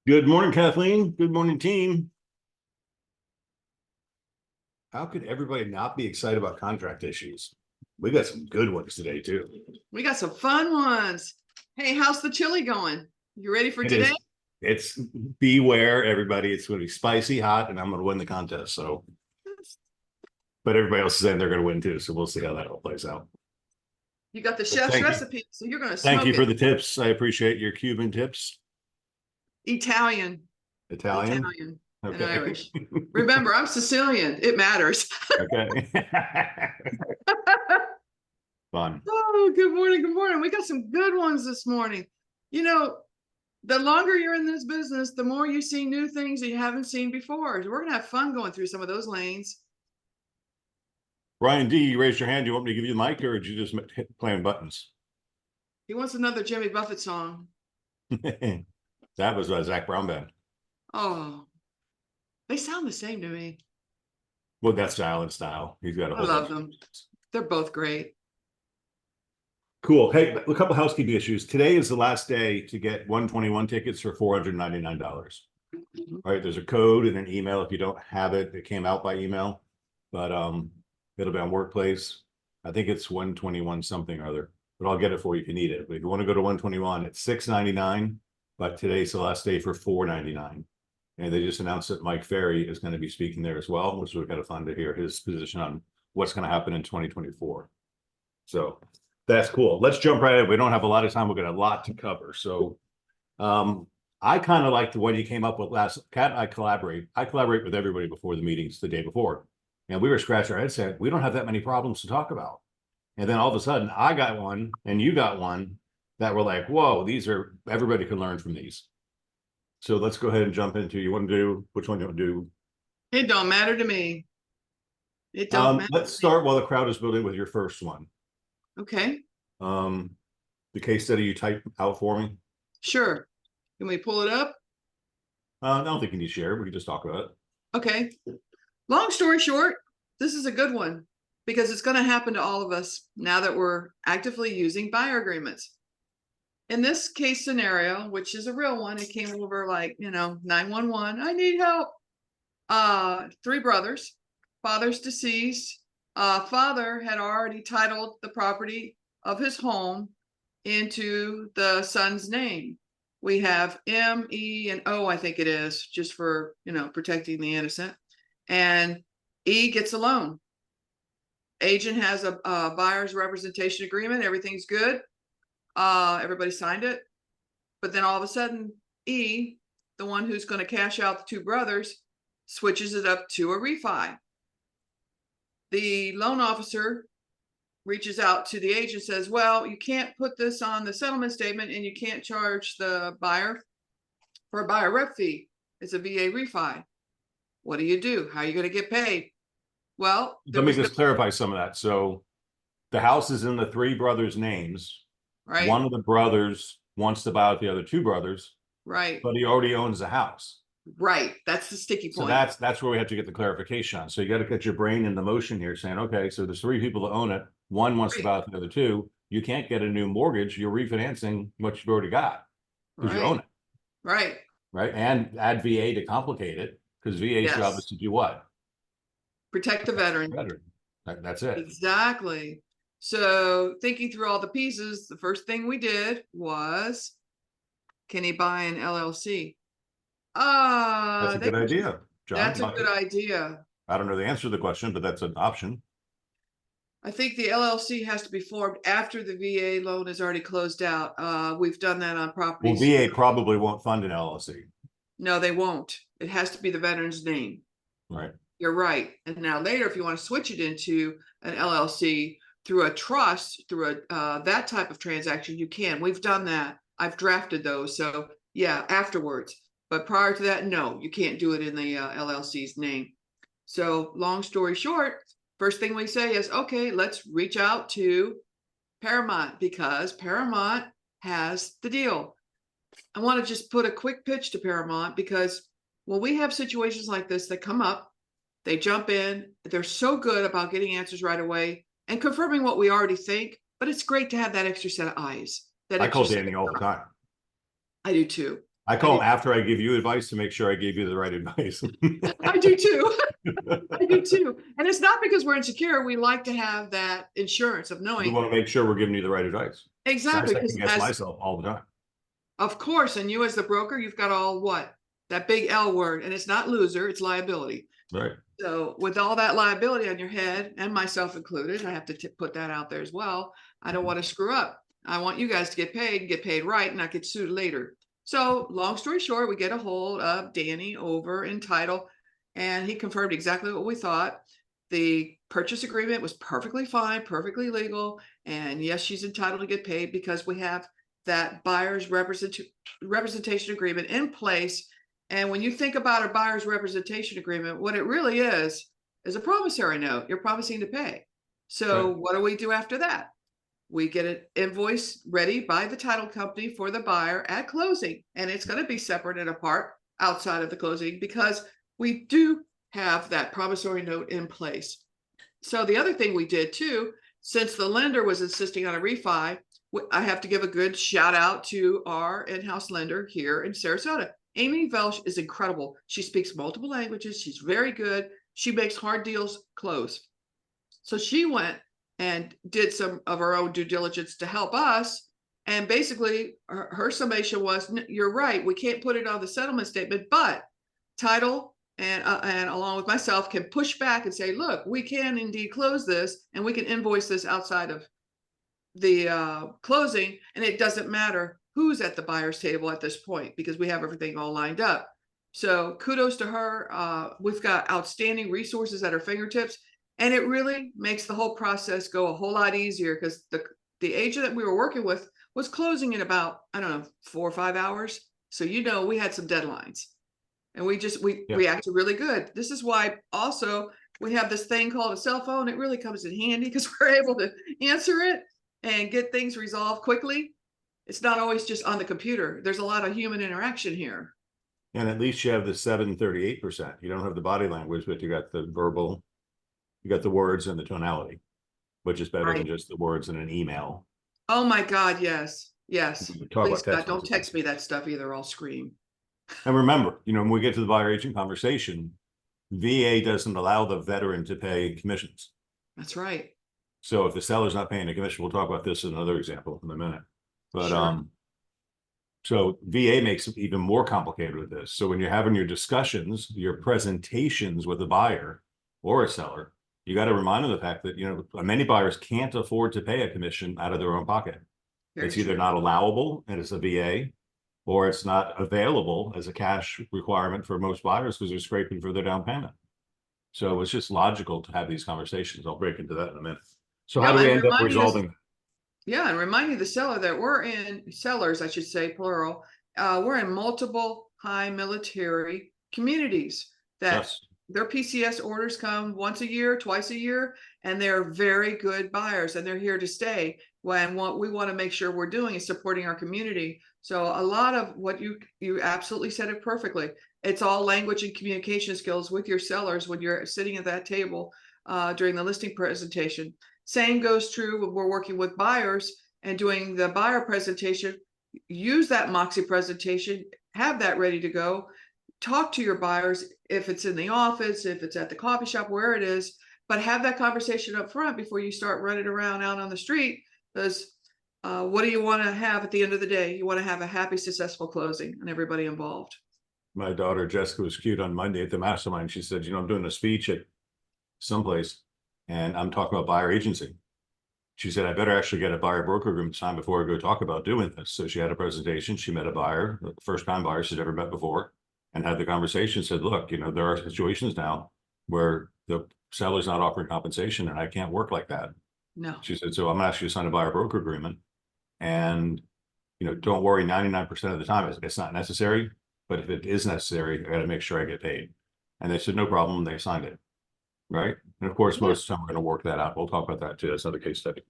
Good morning, Kathleen. Good morning, team. How could everybody not be excited about contract issues? We got some good ones today, too. We got some fun ones. Hey, how's the chili going? You ready for today? It's beware, everybody. It's going to be spicy hot, and I'm going to win the contest. So, but everybody else is saying they're going to win too. So we'll see how that all plays out. You got the chef's recipe, so you're going to Thank smoke you for it. the tips. I appreciate your Cuban tips. Italian. Italian and Irish. Remember, I'm Sicilian. It matters. Okay. Fun. Oh, good morning. Good morning. We got some good ones this morning. You know, the longer you're in this business, the more you see new things that you haven't seen before. We're going to have fun going through some of those lanes. Ryan D, you raised your hand. Do you want me to give you the mic, or did you just hit playing buttons? He wants another Jimmy Buffett song. That was Zach Brown Band. Oh, they sound the same to me. Well, that's style and style. He's got a whole I love them. They're both great. Cool. Hey, a couple housekeeping issues. Today is the last day to get 121 tickets for $499. All right, there's a code and an email. If you don't have it, it came out by email, but it'll be on Workplace. I think it's 121 something or other, but I'll get it for you if you need it. But if you want to go to 121, it's $699, but today's the last day for $499. And they just announced that Mike Ferry is going to be speaking there as well, which was kind of fun to hear his position on what's going to happen in 2024. So that's cool. Let's jump right in. We don't have a lot of time. We've got a lot to cover. So I kind of like the one you came up with last. Kat and I collaborate. I collaborate with everybody before the meetings the day before. And we were scratching our heads saying, we don't have that many problems to talk about. And then all of a sudden I got one and you got one that were like, whoa, everybody can learn from these. So let's go ahead and jump into, which one do you want to do? It don't matter to me. It don't matter. Let's start while the crowd is building with your first one. Okay. The case study you typed out for me. Sure. Can we pull it up? I don't think you need to share. We can just talk about it. Okay. Long story short, this is a good one because it's going to happen to all of us now that we're actively using buyer agreements. In this case scenario, which is a real one, it came over like, 911. I need help. 3 brothers, father's deceased. Father had already titled the property of his home into the son's name. We have M, E, and O, I think it is, just for, protecting the innocent. And E gets a loan. Agent has a buyer's representation agreement. Everything's good. Everybody signed it. But then all of a sudden, E, the one who's going to cash out the 2 brothers, switches it up to a refi. The loan officer reaches out to the agent, says, well, you can't put this on the settlement statement and you can't charge the buyer for a buyer rep fee. It's a VA refi. What do? How are you going to get paid? Well, let me just clarify some of that. So the house is in the 3 brothers' names. Right. One of the brothers wants to buy out the other 2 brothers. Right. But he already owns the house. Right. That's the sticky point. So that's where we have to get the clarification on. So you got to get your brain in the motion here saying, okay, so there's 3 people that own it. One wants to buy out the other 2. You can't get a new mortgage. You're refinancing what you've already got because you own it. Right. Right. And add VA to complicate it because VA's job is to do what? Protect the veteran. That's it. Exactly. So thinking through all the pieces, the first thing we did was, can he buy an LLC? That's a good idea, John. That's a good idea. I don't know the answer to the question, but that's an option. I think the LLC has to be formed after the VA loan is already closed out. We've done that on properties. Well, VA probably won't fund an LLC. No, they won't. It has to be the veteran's name. Right. You're right. And now later, if you want to switch it into an LLC through a trust, through that type of transaction, you can. We've done that. I've drafted those. So yeah, afterwards. But prior to that, no, you can't do it in the LLC's name. So long story short, first thing we say is, okay, let's reach out to Paramount because Paramount has the deal. I want to just put a quick pitch to Paramount because when we have situations like this that come up, they jump in. They're so good about getting answers right away and confirming what we already think. But it's great to have that extra set of eyes. I call Danny all the time. I do too. I call them after I give you advice to make sure I gave you the right advice. I do too. I do too. And it's not because we're insecure. We like to have that insurance of We knowing want to make sure we're giving you the right advice. exactly. I Because second guess as myself all the time. of course, and you as the broker, you've got all what? That big L word, and it's not loser, it's liability. Right. So with all that liability on your head, and myself included, I have to put that out there as well. I don't want to screw up. I want you guys to get paid right, and not get sued later. So long story short, we get a hold of Danny over in title, and he confirmed exactly what we thought. The purchase agreement was perfectly fine, perfectly legal, and yes, she's entitled to get paid because we have that buyer's representation agreement in place. And when you think about a buyer's representation agreement, what it really is a promissory note. You're promising to pay. So Right. what do we do after that? We get an invoice ready by the title company for the buyer at closing, and it's going to be separate and apart outside of the closing because we do have that promissory note in place. So the other thing we did too, since the lender was insisting on a refi, I have to give a good shout out to our in-house lender here in Sarasota. Amy Velsh is incredible. She speaks multiple languages. She's very good. She makes hard deals close. So she went and did some of her own due diligence to help us. And basically her summation was, you're right, we can't put it on the settlement statement, but title and along with myself can push back and say, look, we can indeed close this and we can invoice this outside of the closing, and it doesn't matter who's at the buyer's table at this point because we have everything all lined up. So kudos to her. We've got outstanding resources at our fingertips, and it really makes the whole process go a whole lot easier because the agent that we were working with was closing in about, I don't know, 4 or 5 hours. So we had some deadlines, and we reacted really good. This is why also we have this thing called a cell phone. It really comes in handy because we're able to answer it and get things resolved quickly. It's not always just on the computer. There's a lot of human interaction here. And at least you have the 738%. You don't have the body language, but you got the verbal, you got the words and the tonality, which is better than just the words in an email. Oh my God, yes. Yes. Please, God, don't text me that stuff either. I'll scream. And remember, when we get to the buyer agent conversation, VA doesn't allow the veteran to pay commissions. That's right. So if the seller's not paying a commission, we'll talk about this in another example in a minute. But sure. So VA makes it even more complicated with this. So when you're having your discussions, your presentations with a buyer or a seller, you got to remind them of the fact that many buyers can't afford to pay a commission out of their own pocket. It's either not allowable and it's a VA, or it's not available as a cash requirement for most buyers because they're scraping for their down payment. So it's just logical to have these conversations. I'll break into that in a minute. So how do we end up resolving? Yeah, and reminding the seller that we're in sellers, I should say, plural. We're in multiple high military communities that their PCS orders come once a year, twice a year, and they're very good buyers and they're here to stay. When what we want to make sure we're doing is supporting our community. So a lot of what you absolutely said it perfectly. It's all language and communication skills with your sellers when you're sitting at that table during the listing presentation. Same goes true when we're working with buyers and doing the buyer presentation. Use that Moxie presentation, have that ready to go. Talk to your buyers if it's in the office, if it's at the coffee shop, where it is, but have that conversation up front before you start running around out on the street. Because what do you want to have at the end of the day? You want to have a happy, successful closing and everybody involved. My daughter Jessica was cute on Monday at the mastermind. She said, I'm doing a speech at someplace and I'm talking about buyer agency. She said, I better actually get a buyer broker agreement signed before I go talk about doing this. So she had a presentation. She met a buyer, the first time buyer she'd ever met before, and had the conversation, said, look, there are situations now where the seller's not offering compensation and I can't work like that. No. She said, so I'm gonna ask you to sign a buyer broker agreement. And, don't worry, 99% of the time it's not necessary, but if it is necessary, I got to make sure I get paid. And they said, no problem. They signed it. Right. And of course, most of the time we're going to work that out. We'll talk about that too. That's another case study.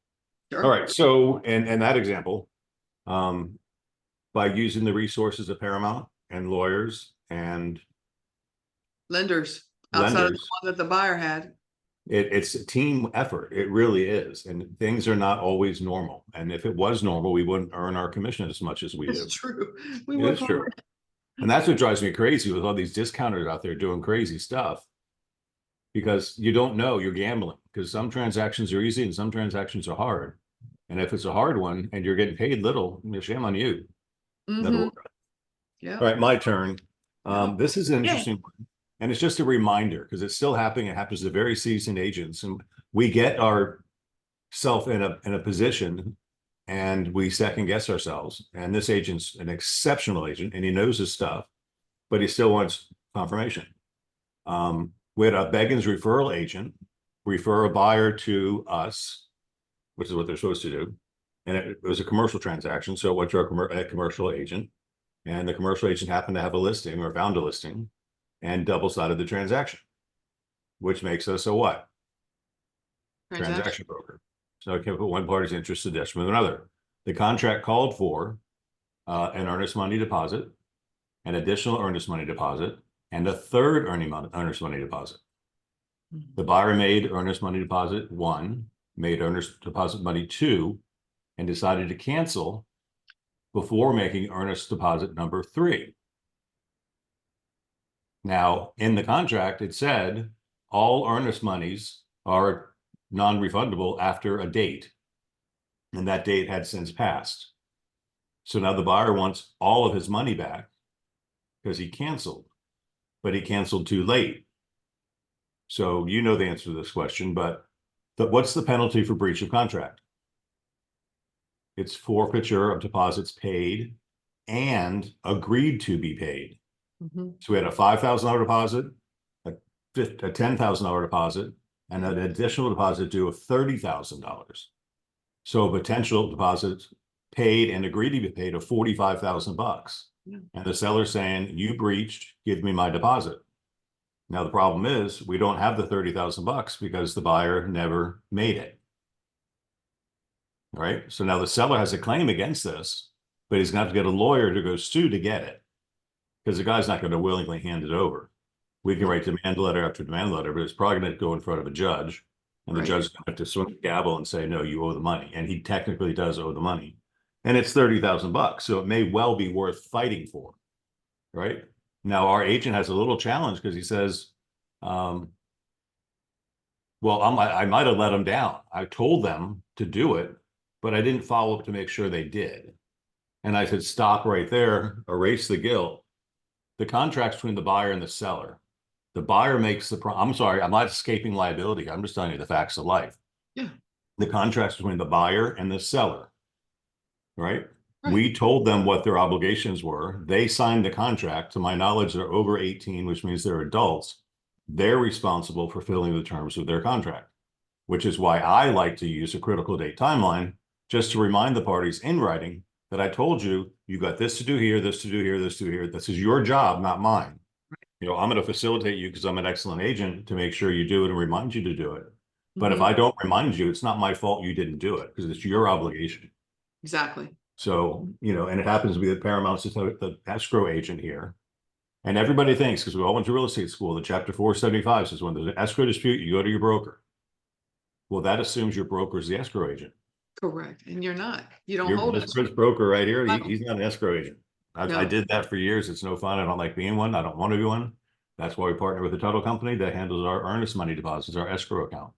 Sure. All right. So, and that example, by using the resources of Paramount and lawyers and lenders outside of the one that the buyer had. It's a team effort. It really is. And things are not always normal. And if it was normal, we wouldn't earn our commission as much as we do. It's true. It's true. And that's what drives me crazy with all these discounters out there doing crazy stuff. Because you don't know, you're gambling, because some transactions are easy and some transactions are hard. And if it's a hard one and you're getting paid little, shame on you. Mhm. Yeah. All right, my turn. Yeah. This is an Yay. interesting one. And it's just a reminder because it's still happening. It happens to very seasoned agents. And we get ourself in a position and we second guess ourselves. And this agent's an exceptional agent and he knows his stuff, but he still wants confirmation. We had a Beggins referral agent refer a buyer to us, which is what they're supposed to do. And it was a commercial transaction. So it went to a commercial agent. And the commercial agent happened to have a listing or found a listing and double-sided the transaction, which makes us a what? Transaction broker. So I can put one party's interest to the detriment of another. The contract called for an earnest money deposit, an additional earnest money deposit, and a third earnest money deposit. The buyer made earnest money deposit 1, made earnest deposit money 2, and decided to cancel before making earnest deposit number 3. Now, in the contract, it said all earnest monies are non-refundable after a date, and that date had since passed. So now the buyer wants all of his money back because he canceled, but he canceled too late. So you know the answer to this question, but what's the penalty for breach of contract? It's forfeiture of deposits paid and agreed to be paid. So we had a $5,000 deposit, a $10,000 deposit, and an additional deposit due of $30,000. So potential deposits paid and agreed to be paid of $45,000. Yeah. And the seller's saying, you breached, give me my deposit. Now the problem is we don't have the $30,000 because the buyer never made it. Right? So now the seller has a claim against this, but he's gonna have to get a lawyer to go sue to get it, because the guy's not going to willingly hand it over. We can write demand letter after demand letter, but it's probably going to go in front of a judge, and the Right. judge is going to have to swing the gavel and say, no, you owe the money. And he technically does owe the money. And it's $30,000. So it may well be worth fighting for. Right? Now, our agent has a little challenge because he says, well, I might have let them down. I told them to do it, but I didn't follow up to make sure they did. And I said, stop right there, erase the guilt. The contract's between the buyer and the seller. The buyer makes I'm sorry, I'm not escaping liability. I'm just telling you the facts of life. Yeah. The contract's between the buyer and the seller, right? Right. We told them what their obligations were. They signed the contract. To my knowledge, they're over 18, which means they're adults. They're responsible for fulfilling the terms of their contract, which is why I like to use a critical date timeline just to remind the parties in writing that I told you, you got this to do here, this to do here, this to do here. This is your job, not mine. You know, I'm going to facilitate you because I'm an excellent agent to make sure you do it and remind you to do it. But if I don't remind you, it's not my fault you didn't do it because it's your obligation. Exactly. So, you know, and it happens to be that Paramount's the escrow agent here. And everybody thinks, because we all went to real estate school, that Chapter 475 says when there's an escrow dispute, you go to your broker. Well, that assumes your broker is the escrow agent. Correct. And you're not. You don't Your hold us. broker right here, he's not an escrow agent. I No. did that for years. It's no fun. I don't like being one. I don't want to be one. That's why we partner with a title company that handles our earnest money deposits, our escrow account,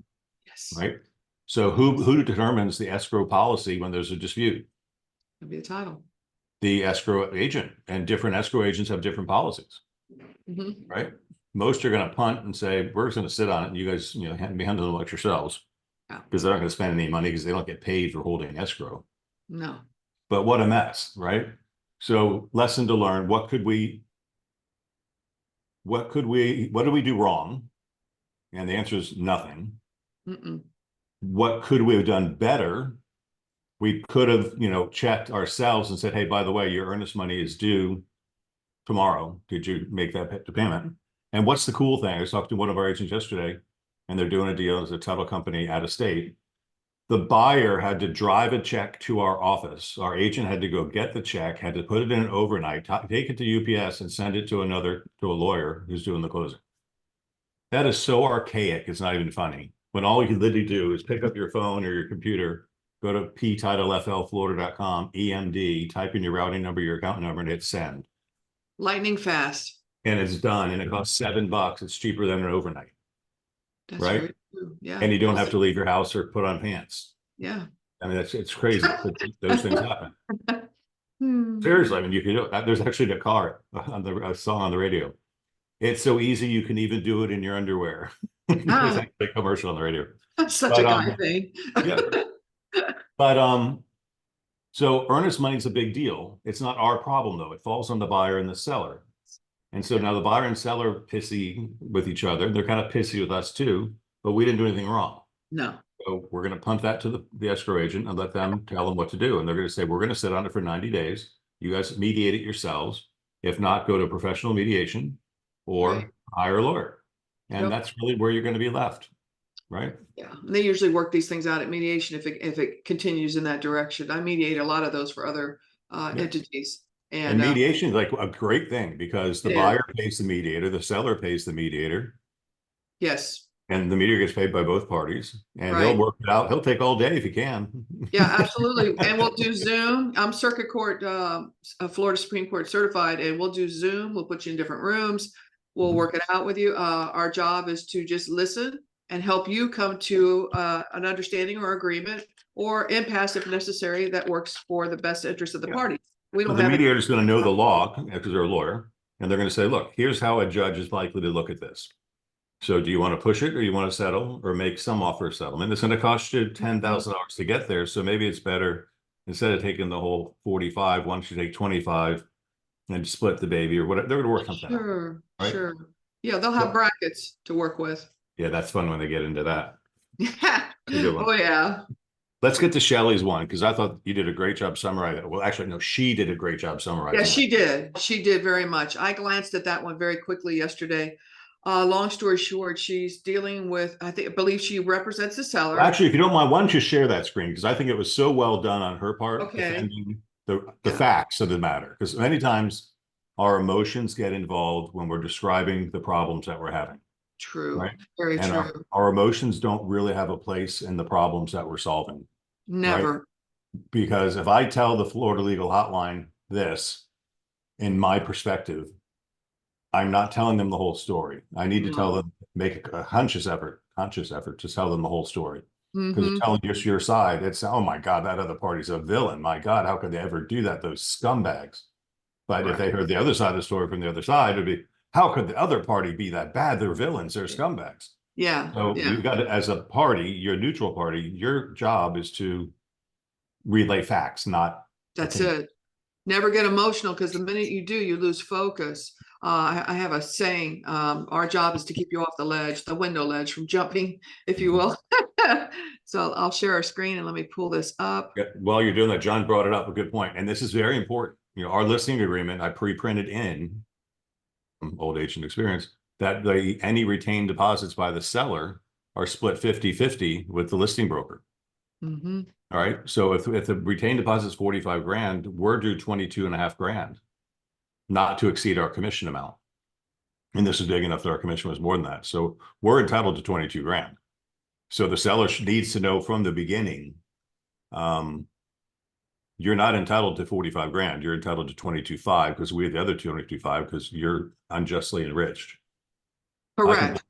Yes. right? So who determines the escrow policy when there's a dispute? It'll be a title. The escrow agent, and different escrow agents have different policies, right? Most are going to punt and say, we're just going to sit on it and you guys, you know, handle it like yourselves. Yeah. Because they're not going to spend any money because they don't get paid for holding escrow. No. But what a mess, right? So lesson to learn, what did we do wrong? And the answer is nothing. What could we have done better? We could have, you know, checked ourselves and said, hey, by the way, your earnest money is due tomorrow. Did you make that payment? And what's the cool thing? I was talking to one of our agents yesterday, and they're doing a deal as a title company out of state. The buyer had to drive a check to our office. Our agent had to go get the check, had to put it in an overnight, take it to UPS and send it to a lawyer who's doing the closing. That is so archaic. It's not even funny. When all you literally do is pick up your phone or your computer, go to ptitleflflorida.com, EMD, type in your routing number, your account number, and hit send. lightning fast. and it's done, and it costs $7. It's cheaper than an overnight, That's right? very true. Yeah. And you don't have to leave your house or put on pants. Yeah. I mean, it's crazy, but those things happen. Hmm. Seriously, I mean, you can do there's actually a car on a song on the radio. It's so easy you can even do it in your underwear. There's Ah, actually a commercial on the radio. that's such But a guy thing. yeah, but so earnest money is a big deal. It's not our problem though. It falls on the buyer and the seller. And so now the buyer and seller are pissy with each other. They're kind of pissy with us too, but we didn't do anything wrong. No. So we're going to punt that to the escrow agent and let them tell them what to do. And they're going to say, we're going to sit on it for 90 days. You guys mediate it yourselves. If not, go to professional mediation or Right. hire a lawyer. And Yep. that's really where you're going to be left, right? Yeah. And they usually work these things out at mediation if it continues in that direction. I mediate a lot of those for other Yeah. entities. And And mediation is like a great thing because the It is. buyer pays the mediator, the seller pays the mediator, yes. and the mediator gets paid by both parties. And Right. he'll work it out. He'll take all day if he can. Yeah, absolutely. And we'll do Zoom. I'm circuit court, Florida Supreme Court certified, and we'll do Zoom. We'll put you in different rooms. We'll Mhm. work it out with you. Our job is to just listen and help you come to an understanding or agreement or impasse if necessary that works for the best interest of the Yeah. party. We So don't the have mediator is going to know the law because they're a lawyer, and they're going to say, look, here's how a judge is likely to look at this. So do you want to push it or you want to settle or make some offer of settlement? It's going to cost you $10,000 to get there. So maybe it's better instead of taking the whole 45, why don't you take 25 and split the baby or whatever. They're going to work something out. Sure, right? sure. Yeah, they'll have So- brackets to work with. Yeah, that's fun when they get into that. a good one. Oh, yeah. Let's get to Shelley's one because I thought you did a great job summarizing. Well, actually, no, she did a great job summarizing. Yeah, she did. She did very much. I glanced at that one very quickly yesterday. Long story short, she's dealing with, I believe she represents the seller. Actually, if you don't mind, why don't you share that screen? Because I think it was so well done on her part, Okay. defending the Yeah. facts of the matter. Because many times our emotions get involved when we're describing the problems that we're having. True. Right. Very And true. our emotions don't really have a place in the problems that we're solving. Never. Because if I tell the Florida Legal Hotline this, in my perspective, I'm not telling them the whole story. I need to tell them, make a conscious effort to tell them the whole story. Because Mhm. telling just your side, it's, oh my God, that other party's a villain. My God, how could they ever do that? Those scumbags. But if Right. they heard the other side of the story from the other side, it'd be, how could the other party be that bad? They're villains, they're scumbags. Yeah. So Yeah. you've got to, as a party, you're a neutral party, your job is to relay facts, not That's opinion. it. Never get emotional because the minute you do, you lose focus. I have a saying, our job is to keep you off the ledge, the window ledge from jumping, if you will. So I'll share our screen and let me pull this up. Yeah, while you're doing that, John brought it up, a good point. And this is very important. You know, our listing agreement, I pre-printed in from old age and experience that any retained deposits by the seller are split 50-50 with the listing broker. Hmm. All right. So if the retained deposit is 45 grand, we're due 22.5 grand, not to exceed our commission amount. And this is big enough that our commission was more than that. So we're entitled to 22 grand. So the seller needs to know from the beginning, you're not entitled to 45 grand. You're entitled to 22.5 because we have the other 225 because you're unjustly enriched. Correct.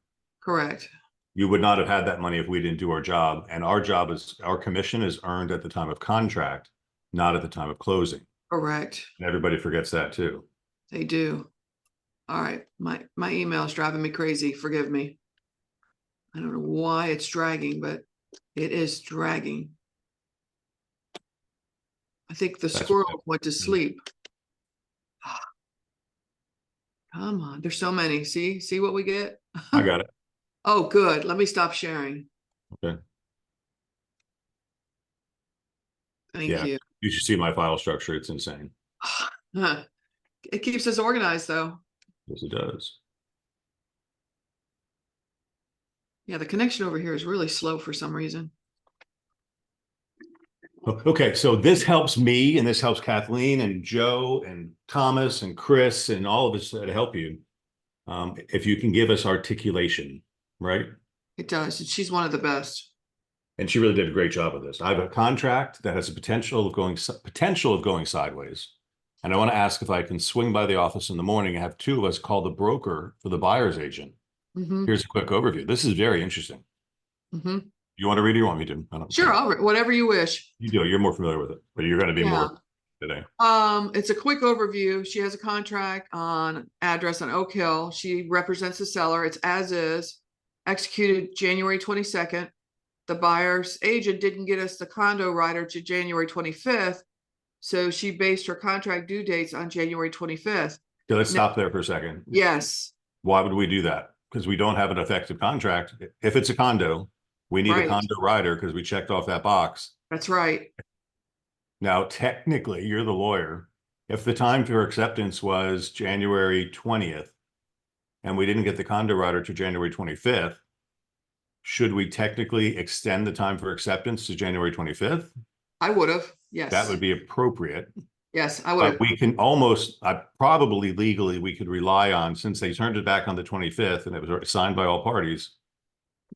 Correct. You would not have had that money if we didn't do our job. And our job is, our commission is earned at the time of contract, not at the time of closing. Correct. And everybody forgets that too. They do. All right. My email is driving me crazy. Forgive me. I don't know why it's dragging, but it is dragging. I think the That's squirrel went to sleep. Come on. There's so many. See what we get? I got it. Oh, good. Let me stop sharing. Okay. Thank Yeah. you. You should see my file structure. It's insane. It keeps us organized though. Yes, it does. Yeah, the connection over here is really slow for some reason. Okay, so this helps me and this helps Kathleen and Joe and Thomas and Chris and all of us to help you. If you can give us articulation, right? It does. She's one of the best. And she really did a great job of this. I have a contract that has a potential of going sideways. And I want to ask if I can swing by the office in the morning and have two of us call the broker for the buyer's agent. Mhm, Here's a quick overview. This is very interesting. mhm. You want to read it or you want me to? I don't Sure, whatever you wish. You do. You're more familiar with it, but you're going to be Yeah. more today. It's a quick overview. She has a contract on address on Oak Hill. She represents the seller. It's as is, executed January 22nd. The buyer's agent didn't get us the condo rider to January 25th. So she based her contract due dates on January 25th. Okay, let's stop there for a second. Yes, Why would we do that? Because we don't have an effective contract. If it's a condo, we need a Right. condo rider because we checked off that box. that's right. Now, technically, you're the lawyer. If the time for acceptance was January 20th and we didn't get the condo rider to January 25th, should we technically extend the time for acceptance to January 25th? I would have. Yes. That would be appropriate. Yes, I would But have. we can almost, probably legally, we could rely on, since they turned it back on the 25th and it was signed by all parties,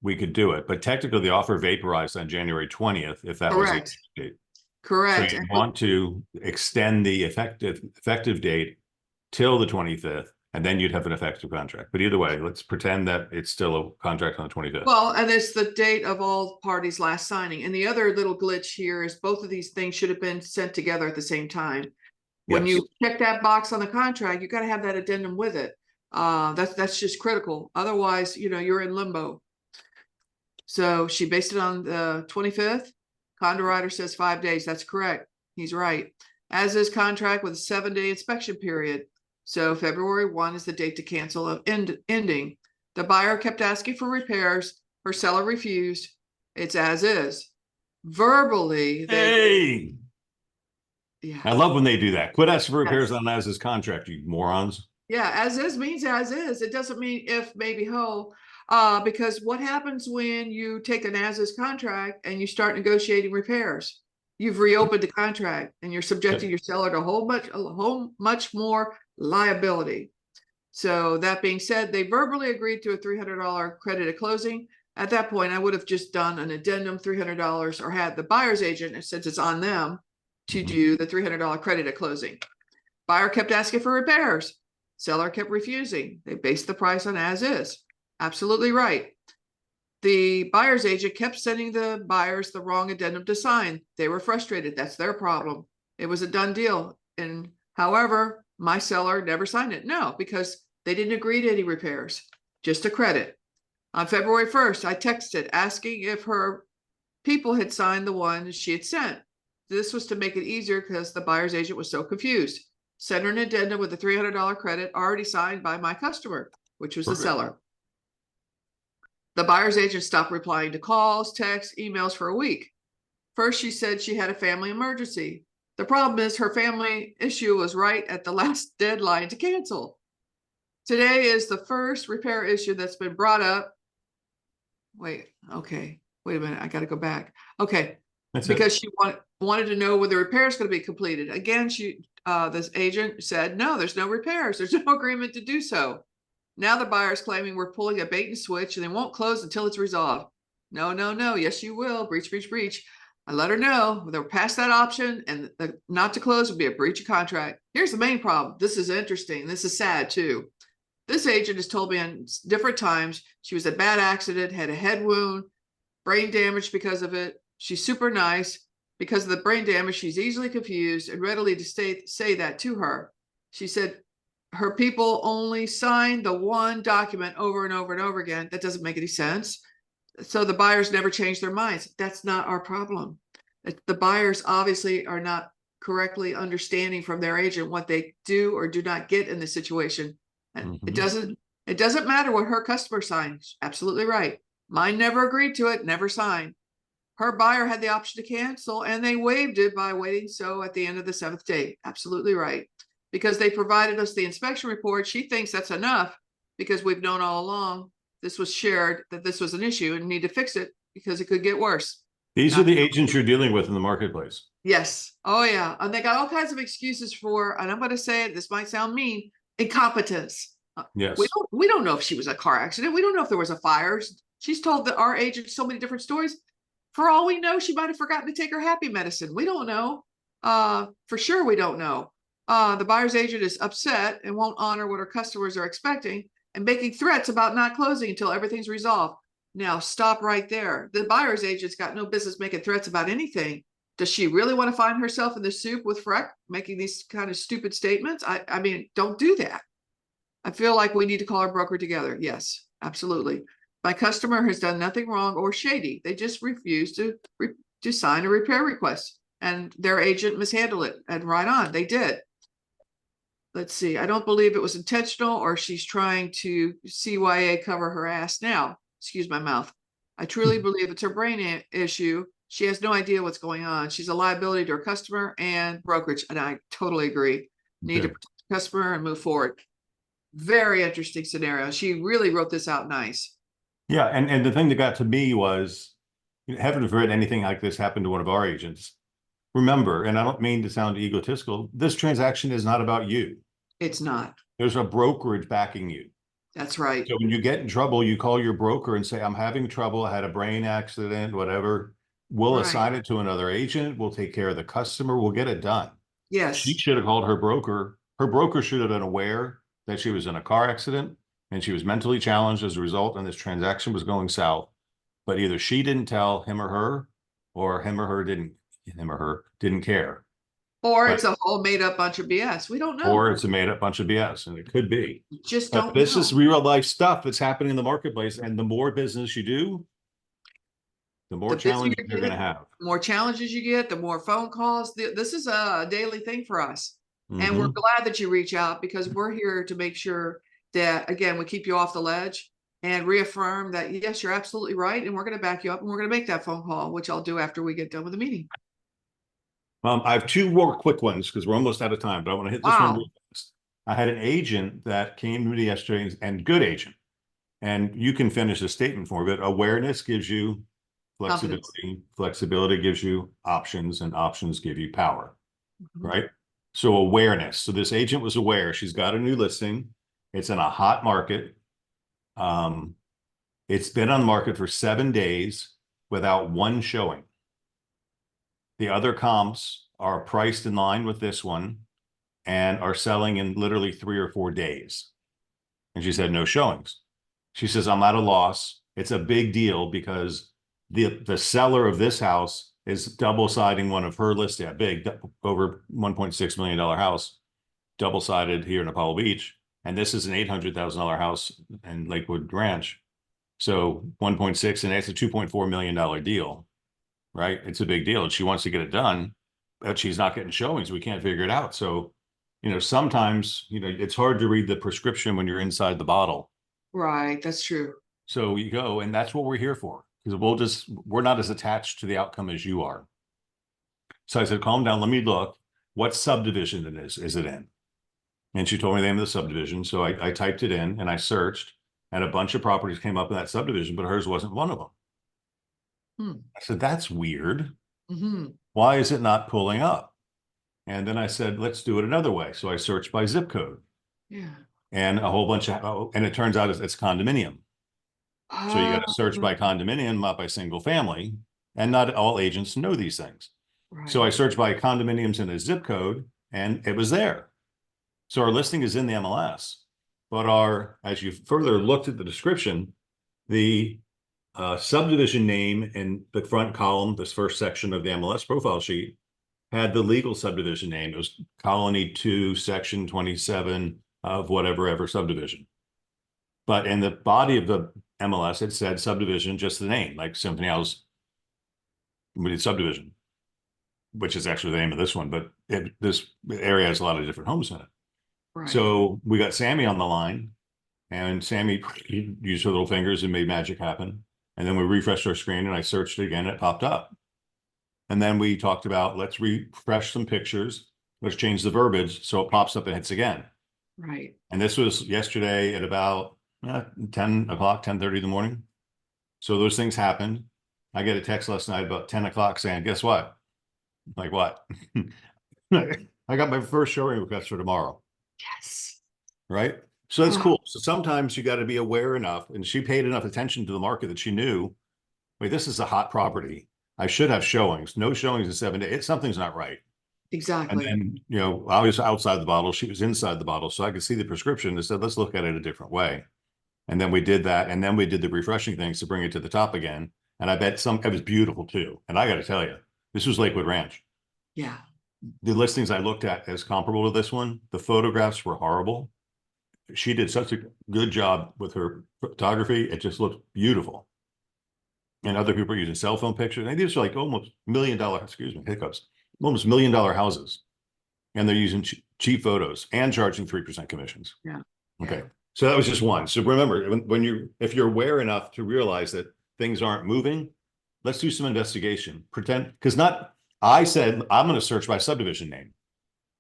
we could do it. But technically, the offer vaporized on January 20th, if that was Correct. the date. So Correct. you want to extend the effective date till the 25th, and then you'd have an effective contract. But either way, let's pretend that it's still a contract on the 25th. Well, and it's the date of all parties last signing. And the other little glitch here is both of these things should have been sent together at the same time. When Yes. you check that box on the contract, you got to have that addendum with it. That's just critical. Otherwise, you're in limbo. So she based it on the 25th. Condo rider says 5 days. That's correct. He's right. As is contract with a 7-day inspection period. So February 1 is the date to cancel of ending. The buyer kept asking for repairs. Her seller refused. It's as is. Verbally, Hey, yeah. I love when they do that. Quit asking for repairs Yes. on as is contract, you morons. Yeah, as is means as is. It doesn't mean if, maybe, ho. Because what happens when you take an as is contract and you start negotiating repairs? You've reopened the contract and you're subjecting your seller to a whole much more liability. So that being said, they verbally agreed to a $300 credit at closing. At that point, I would have just done an addendum, $300, or had the buyer's agent, since it's on them, to do the $300 credit at closing. Buyer kept asking for repairs. Seller kept refusing. They based the price on as is. Absolutely right. The buyer's agent kept sending the buyers the wrong addendum to sign. They were frustrated. That's their problem. It was a done deal. And however, my seller never signed it. No, because they didn't agree to any repairs, just a credit. On February 1st, I texted asking if her people had signed the one she had sent. This was to make it easier because the buyer's agent was so confused. Send her an addendum with a $300 credit already signed by my customer, which was the seller. The buyer's agent stopped replying to calls, texts, emails for a week. First, she said she had a family emergency. The problem is her family issue was right at the last deadline to cancel. Today is the first repair issue that's been brought up. Wait a minute, I got to go back. Okay, because she wanted to know whether the repair is going to be completed. Again, this agent said, no, there's no repairs. There's no agreement to do so. Now the buyer is claiming we're pulling a bait and switch and they won't close until it's resolved. No, no, no. Yes, you will. Breach, breach, breach. I let her know they're past that option and not to close would be a breach of contract. Here's the main problem. This is interesting. This is sad too. This agent has told me on different times she was a bad accident, had a head wound, brain damage because of it. She's super nice. Because of the brain damage, she's easily confused and readily to say that to her. She said her people only signed the one document over and over and over again. That doesn't make any sense. So the buyers never change their minds. That's not our problem. The buyers obviously are not correctly understanding from their agent what they do or do not get in the situation. And it doesn't matter what her customer signs. Absolutely right. Mine never agreed to it, never signed. Her buyer had the option to cancel and they waived it by waiting so at the end of the 7th day. Absolutely right. Because they provided us the inspection report. She thinks that's enough because we've known all along this was shared, that this was an issue and need to fix it because it could get worse. These are the agents you're dealing with in the marketplace. Yes. Oh yeah. And they got all kinds of excuses for, and I'm going to say it, this might sound mean, incompetence. Yes. We don't know if she was a car accident. We don't know if there was a fire. She's told that our agent so many different stories. For all we know, she might have forgotten to take her happy medicine. We don't know. For sure, we don't know. the buyer's agent is upset and won't honor what her customers are expecting and making threats about not closing until everything's resolved. Now stop right there. The buyer's agent's got no business making threats about anything. Does she really want to find herself in the soup with Freck making these kind of stupid statements? I mean, don't do that. I feel like we need to call our broker together. Yes, absolutely. My customer has done nothing wrong or shady. They just refused to sign a repair request, and their agent mishandled it. And right on, they did. Let's see. I don't believe it was intentional, or she's trying to CYA cover her ass now. Excuse my mouth. I truly believe it's her brain issue. She has no idea what's going on. She's a liability to her customer and brokerage, and I totally agree. Need to protect the customer and move forward. Very interesting scenario. She really wrote this out nice. Yeah, and the thing that got to me was, heaven forbid anything like this happened to one of our agents. Remember, and I don't mean to sound egotistical, this transaction is not about you. It's not. There's a brokerage backing you. That's right. So when you get in trouble, you call your broker and say, I'm having trouble, I had a brain accident, whatever. We'll assign it to another agent. We'll take care of the customer. We'll get it done. Yes. She should have called her broker. Her broker should have been aware that she was in a car accident and she was mentally challenged as a result, and this transaction was going south. But either she didn't tell him or her didn't care. Or it's a whole made up bunch of BS. We don't know. Or it's a made up bunch of BS, and it could be. Just don't This know. is real life stuff that's happening in the marketplace, and the more business you do, the more challenges you're going to have. The more challenges you get, the more phone calls. This is a daily thing for us. And we're glad that you reach out, because we're here to make sure that, again, we keep you off the ledge and reaffirm that, yes, you're absolutely right. And we're going to back you up, and we're going to make that phone call, which I'll do after we get done with the meeting. I have two more quick ones because we're almost out of time, but I want to hit this one real fast. I had an agent that came to me yesterday, and good agent. And you can finish the statement for me, but awareness gives you flexibility. Flexibility gives you options, and options give you power, right? So awareness. So this agent was aware. She's got a new listing. It's in a hot market. It's been on the market for 7 days without one showing. The other comps are priced in line with this one and are selling in literally 3 or 4 days. And she said, no showings. She says, I'm at a loss. It's a big deal because the seller of this house is double siding one of her listings, a big, over $1.6 million house, double sided here in Apollo Beach. And this is an $800,000 house in Lakewood Ranch. So 1.6, and that's a $2.4 million deal, right? It's a big deal. And she wants to get it done, but she's not getting showings. We can't figure it out. So, sometimes, it's hard to read the prescription when you're inside the bottle. Right. That's true. So you go, and that's what we're here for. Because we're not as attached to the outcome as you are. So I said, calm down, let me look. What subdivision is it in? And she told me the name of the subdivision. So I typed it in and I searched, and a bunch of properties came up in that subdivision, but hers wasn't one of them. I said, that's weird. Why is it not pulling up? And then I said, let's do it another way. So I searched by zip code. Yeah. And a whole bunch of, and it turns out it's condominium. So you got to search by condominium, not by single family. And not all agents know these things. Right. So I searched by condominiums in a zip code, and it was there. So our listing is in the MLS, but as you further looked at the description, the subdivision name in the front column, this first section of the MLS profile sheet, had the legal subdivision name. It was Colony 2, Section 27 of whatever subdivision. But in the body of the MLS, it said subdivision, just the name, like Symphony House subdivision, which is actually the name of this one, but this area has a lot of different homes in it. Right. So we got Sammy on the line, and Sammy used her little fingers and made magic happen. And then we refreshed our screen, and I searched it again, and it popped up. And then we talked about, let's refresh some pictures. Let's change the verbiage so it pops up and hits again. Right. And this was yesterday at about 10 o'clock, 10:30 in the morning. So those things happened. I get a text last night about 10 o'clock saying, guess what? I'm like, what? I got my first showing request for tomorrow. Yes. Right. So that's cool. So sometimes you got to be aware enough, and she paid enough attention to the market that she knew, wait, this is a hot property. I should have showings. No showings in 7 days. Something's not right. exactly. then, you know, I was outside the bottle, she was inside the bottle, so I could see the prescription. I said, let's look at it a different way. And then we did that, and then we did the refreshing things to bring it to the top again. And I bet it was beautiful too. And I got to tell you, this was Lakewood Ranch. Yeah. The listings I looked at as comparable to this one, the photographs were horrible. She did such a good job with her photography. It just looked beautiful. And other people are using cell phone pictures. And these are like almost $1 million, excuse me, hiccups, almost $1 million houses. And they're using cheap photos and charging 3% commissions. Yeah. Okay. Yeah. So that was just one. So remember, if you're aware enough to realize that things aren't moving, let's do some investigation. Pretend, because I said, I'm going to search by subdivision name.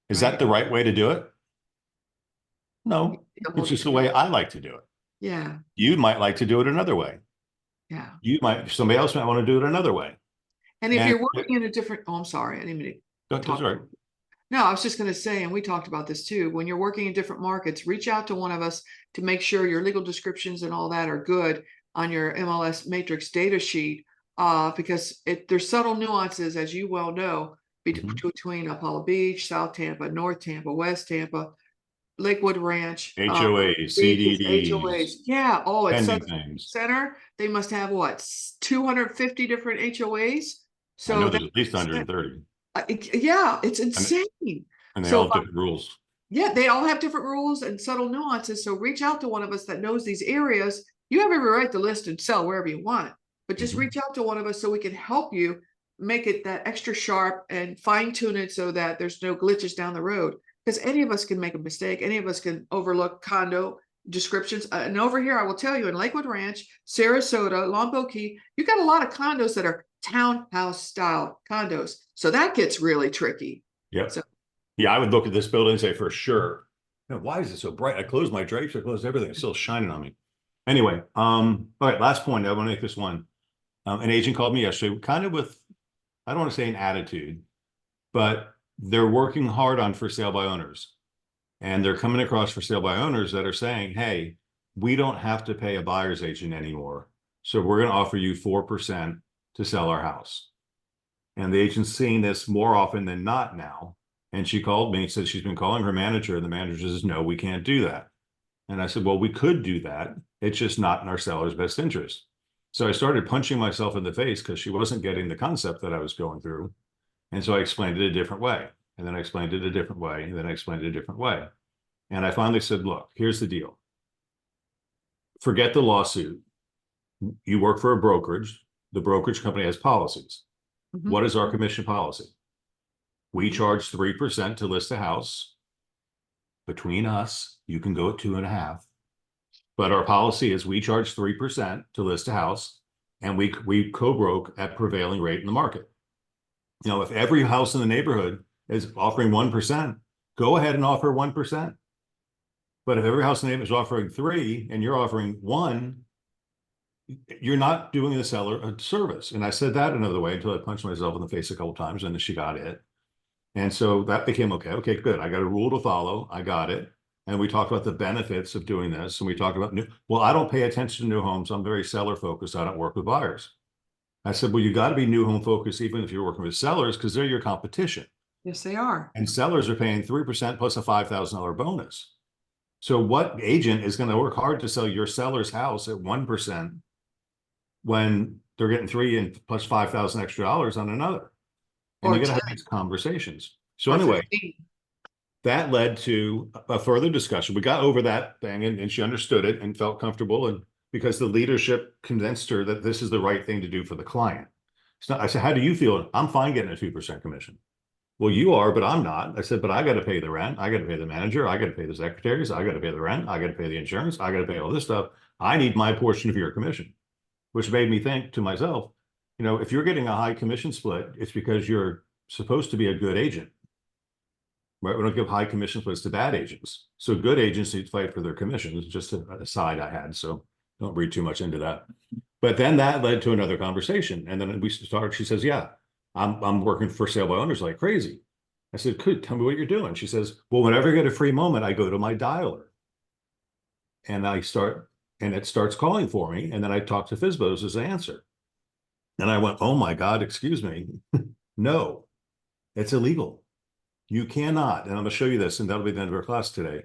Is that the right way to do it? No, it's just the way I like to do it. Yeah. You might like to do it another way. Yeah. Somebody else might want to do it another way. And if you're working in a different, oh, I'm sorry, I didn't mean to That's talk. right. No, I was just going to say, and we talked about this too, when you're working in different markets, reach out to one of us to make sure your legal descriptions and all that are good on your MLS matrix data sheet, because there's subtle nuances, as you well know, between Apollo Beach, South Tampa, North Tampa, West Tampa, Lakewood Ranch, HOAs, CDDs, HOAs. Yeah. Oh, it's pending such things. center. They must have what, 250 different HOAs. I know So there's at least 130. yeah, it's insane. And they So all have different rules. yeah, they all have different rules and subtle nuances. So reach out to one of us that knows these areas. You have every right to list and sell wherever you want, but just reach out to one of us so we can help you make it that extra sharp and fine tune it so that there's no glitches down the road. Because any of us can make a mistake. Any of us can overlook condo descriptions. And over here, I will tell you, in Lakewood Ranch, Sarasota, Lompoc Key, you got a lot of condos that are townhouse style condos. So that gets really tricky. Yep. So, yeah, I would look at this building and say, for sure, why is it so bright? I closed my drapes, I closed everything. It's still shining on me. Anyway, all right, last point. I want to make this one. An agent called me yesterday, kind of with, I don't want to say an attitude, but they're working hard on for sale by owners. And they're coming across for sale by owners that are saying, hey, we don't have to pay a buyer's agent anymore. So we're going to offer you 4% to sell our house. And the agent's seeing this more often than not now. And she called me and said she's been calling her manager, and the manager says, no, we can't do that. And I said, well, we could do that. It's just not in our seller's best interest. So I started punching myself in the face because she wasn't getting the concept that I was going through. And so I explained it a different way. And then I explained it a different way. And then I explained it a different way. And I finally said, look, here's the deal. Forget the lawsuit. You work for a brokerage. The brokerage company has policies. What is our commission policy? We charge 3% to list a house. Between us, you can go at 2.5%. But our policy is we charge 3% to list a house, and we co-broke at prevailing rate in the market. You know, if every house in the neighborhood is offering 1%, go ahead and offer 1%. But if every house in the neighborhood is offering 3% and you're offering 1%, you're not doing the seller a service. And I said that another way until I punched myself in the face a couple of times, and then she got it. And so that became okay. Okay, good. I got a rule to follow. I got it. And we talked about the benefits of doing this. And we talked about well, I don't pay attention to new homes. I'm very seller focused. I don't work with buyers. I said, well, you got to be new home focused, even if you're working with sellers, because they're your competition. yes, they are. And sellers are paying 3% plus a $5,000 bonus. So what agent is going to work hard to sell your seller's house at 1% when they're getting 3% and plus $5,000 extra dollars on another? And you got to have these conversations. So anyway, that led to a further discussion. We got over that thing, and she understood it and felt comfortable, and because the leadership convinced her that this is the right thing to do for the client. So I said, how do you feel? I'm fine getting a 2% commission. Well, you are, but I'm not. I said, but I got to pay the rent. I got to pay the manager. I got to pay the secretaries. I got to pay the rent. I got to pay the insurance. I got to pay all this stuff. I need my portion of your commission, which made me think to myself, you know, if you're getting a high commission split, it's because you're supposed to be a good agent. Right? We don't give high commission splits to bad agents. So good agents need to fight for their commissions. Just a side I had. So don't read too much into that. But then that led to another conversation. And then we started, she says, yeah, I'm working for sale by owners like crazy. I said, good, tell me what you're doing. She says, well, whenever I get a free moment, I go to my dialer. And it starts calling for me. And then I talk to FSBOs as an answer. And I went, oh my God, excuse me. No, it's illegal. You cannot, and I'm gonna show you this, and that'll be the end of our class today.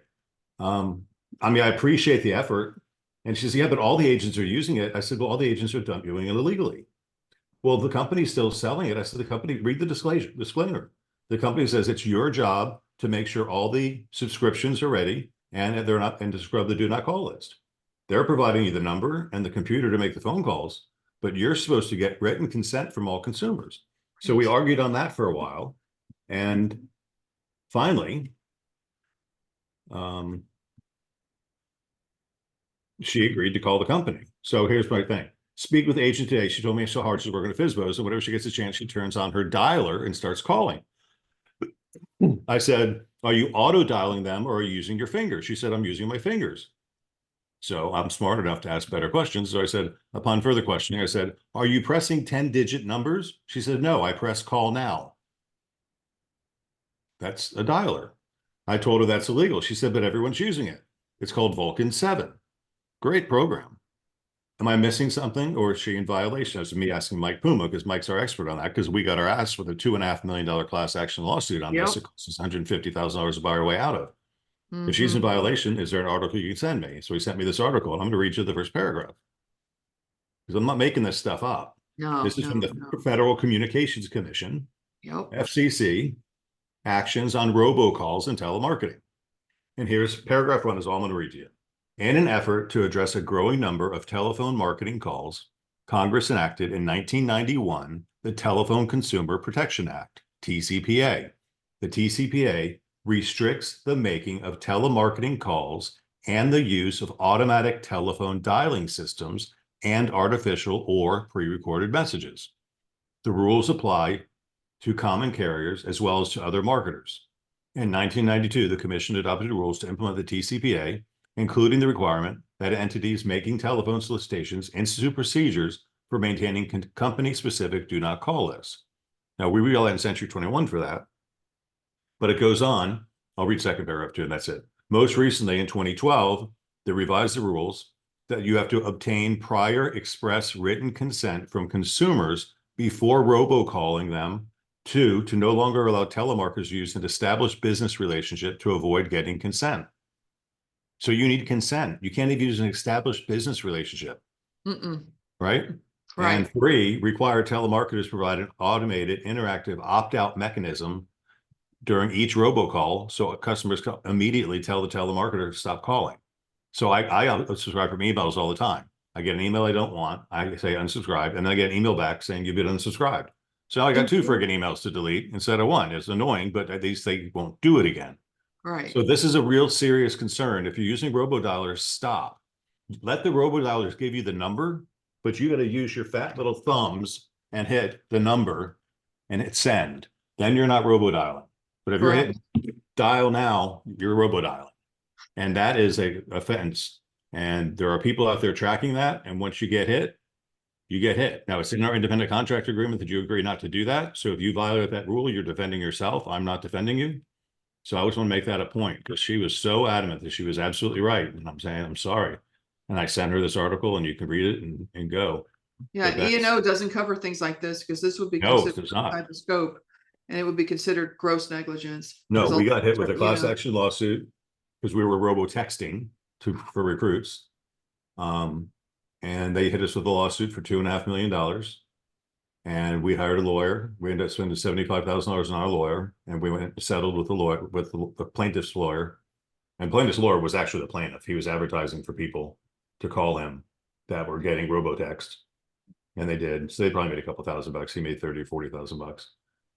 I mean, I appreciate the effort. And she says, yeah, but all the agents are using it. I said, well, all the agents are doing it illegally. Well, the company's still selling it. I said, the company, read the disclaimer. The company says it's your job to make sure all the subscriptions are ready and they're not, and to scrub the do not call list. They're providing you the number and the computer to make the phone calls, but you're supposed to get written consent from all consumers. So we argued on that for a while. And finally, she agreed to call the company. So here's my thing. Speak with the agent today. She told me it's so hard she's working at FSBOs, and whenever she gets a chance, she turns on her dialer and starts calling. I said, are you auto dialing them or are you using your fingers? She said, I'm using my fingers. So I'm smart enough to ask better questions. So I said, upon further questioning, I said, are you pressing 10-digit numbers? She said, no, I press call now. That's a dialer. I told her that's illegal. She said, but everyone's using it. It's called Vulcan 7. Great program. Am I missing something, or is she in violation? That's me asking Mike Puma, because Mike's our expert on that, because we got our ass with a $2.5 million class action lawsuit on this. It costs us $150,000 to buy our way out of. If she's in violation, is there an article you can send me? So he sent me this article, and I'm going to read you the first paragraph, because I'm not making this stuff up. This is from the Federal Communications Commission, FCC, actions on robocalls and telemarketing. And here's paragraph 1 is all I'm going to read to you. In an effort to address a growing number of telephone marketing calls, Congress enacted in 1991 the Telephone Consumer Protection Act, TCPA. The TCPA restricts the making of telemarketing calls and the use of automatic telephone dialing systems and artificial or pre-recorded messages. The rules apply to common carriers as well as to other marketers. In 1992, the Commission adopted rules to implement the TCPA, including the requirement that entities making telephone solicitations institute procedures for maintaining company-specific do not call lists. Now, we rely on Century 21 for that, but it goes on. I'll read second paragraph 2, and that's it. Most recently, in 2012, they revised the rules that you have to obtain prior express written consent from consumers before robocalling them to no longer allow telemarketers to use an established business relationship to avoid getting consent. So you need consent. You can't even use an established business relationship, right? And 3, require telemarketers provide an automated interactive opt-out mechanism during each robocall so customers can immediately tell the telemarketer to stop calling. So I subscribe from emails all the time. I get an email I don't want. I say unsubscribe, and then I get an email back saying you've been unsubscribed. So now I got 2 friggin' emails to delete instead of 1. It's annoying, but at least they won't do it again. Right. So this is a real serious concern. If you're using robodialers, stop. Let the robodialers give you the number, but you got to use your fat little thumbs and hit the number and hit send. Then you're not robodialing. But if you're hitting dial now, you're robodialing. And that is a offense. And there are people out there tracking that. And once you get hit, you get hit. Now, it's in our independent contractor agreement that you agree not to do that. So if you violate that rule, you're defending yourself. I'm not defending you. So I always want to make that a point, because she was so adamant that she was absolutely right. And I'm saying, I'm sorry. And I sent her this article, and you can read it and go. Yeah, E&O doesn't cover things like this, because this would be considered outside the scope, and it would be considered gross negligence. No, we got hit with a class action lawsuit because we were robo-texting for recruits. And they hit us with a lawsuit for $2.5 million. And we hired a lawyer. We ended up spending $75,000 on our lawyer, and we went and settled with the lawyer, with the plaintiff's lawyer. And plaintiff's lawyer was actually the plaintiff. He was advertising for people to call him that were getting robotext, and they did. So they probably made a couple $1,000. He made $30,000 or $40,000.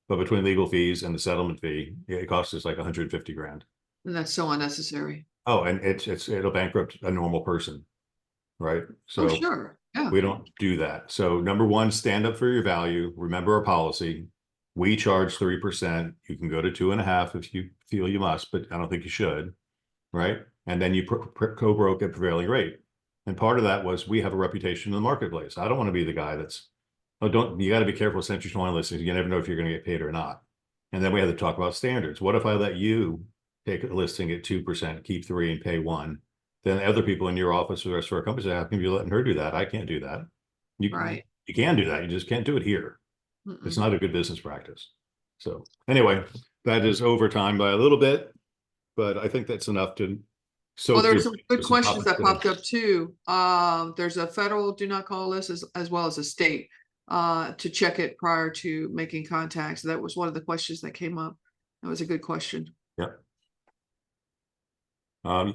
But between legal fees and the settlement fee, it cost us like 150 grand. And that's so unnecessary. Oh, and it'll bankrupt a normal person, right? So sure. Yeah. We don't do that. So number 1, stand up for your value. Remember our policy. We charge 3%. You can go to 2.5 if you feel you must, but I don't think you should, right? And then you co-broke at prevailing rate. And part of that was we have a reputation in the marketplace. I don't want to be the guy that's, you got to be careful with Century 21 listings. You never know if you're going to get paid or not. And then we had to talk about standards. What if I let you take a listing at 2%, keep 3 and pay 1? Then other people in your office or the rest of our company say, how come you're letting her do that? I can't do that. You can do that. You just can't do it here. It's not a good business practice. So anyway, That is overtime by a little bit, but I think that's enough to. Well, there's through some good some questions that topics popped up too. There's a federal do not call list as well as a state to check it prior to making contacts. That was one of the questions that came up. That was a good question. Yep.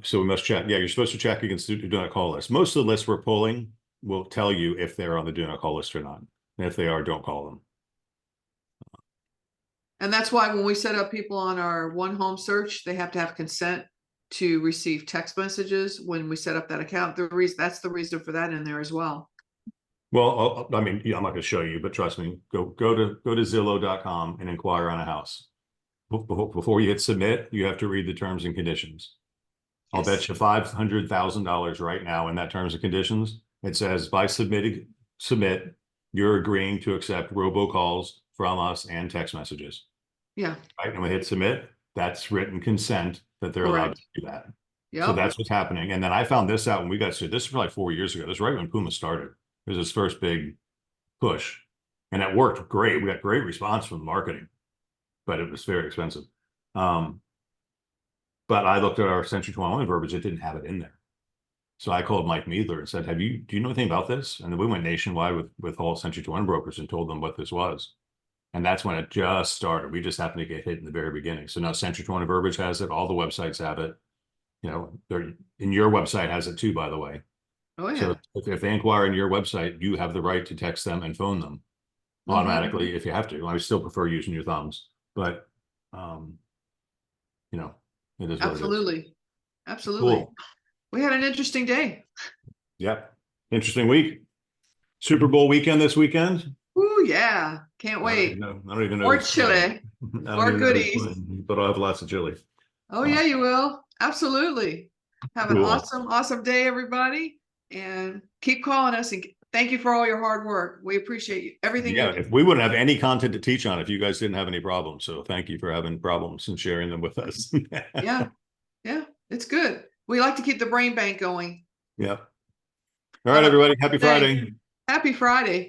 So we must check. Yeah, you're supposed to check against the do not call list. Most of the lists we're pulling will tell you if they're on the do not call list or not. And if they are, don't call them. And that's why when we set up people on our one home search, they have to have consent to receive text messages when we set up that account. That's the reason for that in there as well. Well, I mean, yeah, I'm not going to show you, but trust me, go to Zillow.com and inquire on a house. Before you hit submit, you have to read the terms and conditions. I'll Yes. bet you $500,000 right now in that terms and conditions. It says by submit, you're agreeing to accept robocalls from us and text messages. Yeah. Right. And we hit submit, that's written consent that they're allowed Correct. to do that. Yep. So that's what's happening. And then I found this out when we got sued. This was like 4 years ago. This is right when Puma started. It was his first big push. And it worked great. We got great response from the marketing, but it was very expensive. But I looked at our Century 21 verbiage, it didn't have it in there. So I called Mike Meadler and said, do you know anything about this? And then we went nationwide with all Century 21 brokers and told them what this was. And that's when it just started. We just happened to get hit in the very beginning. So now Century 21 verbiage has it. All the websites have it. You know, and your website has it too, by the way. Oh yeah. So if they inquire in your website, you have the right to text them and phone them automatically if you have to. I still prefer using your thumbs, but you know, it is what Absolutely. it is. Absolutely. Cool. We had an interesting day. Yep. Interesting week. Super Bowl weekend this weekend. Ooh, yeah. Can't wait. I don't even know. More chili. More goodies. But I'll have lots of chili. Oh yeah, you will. Absolutely. Have an Cool. awesome day, everybody. And keep calling us, and thank you for all your hard work. We appreciate you. Everything. Yeah, you do. if we wouldn't have any content to teach on if you guys didn't have any problems. So thank you for having problems and sharing them with us. Yeah. Yeah. It's good. We like to keep the brain bank going. Yep. All right, everybody. Happy Day. Friday. Happy Friday.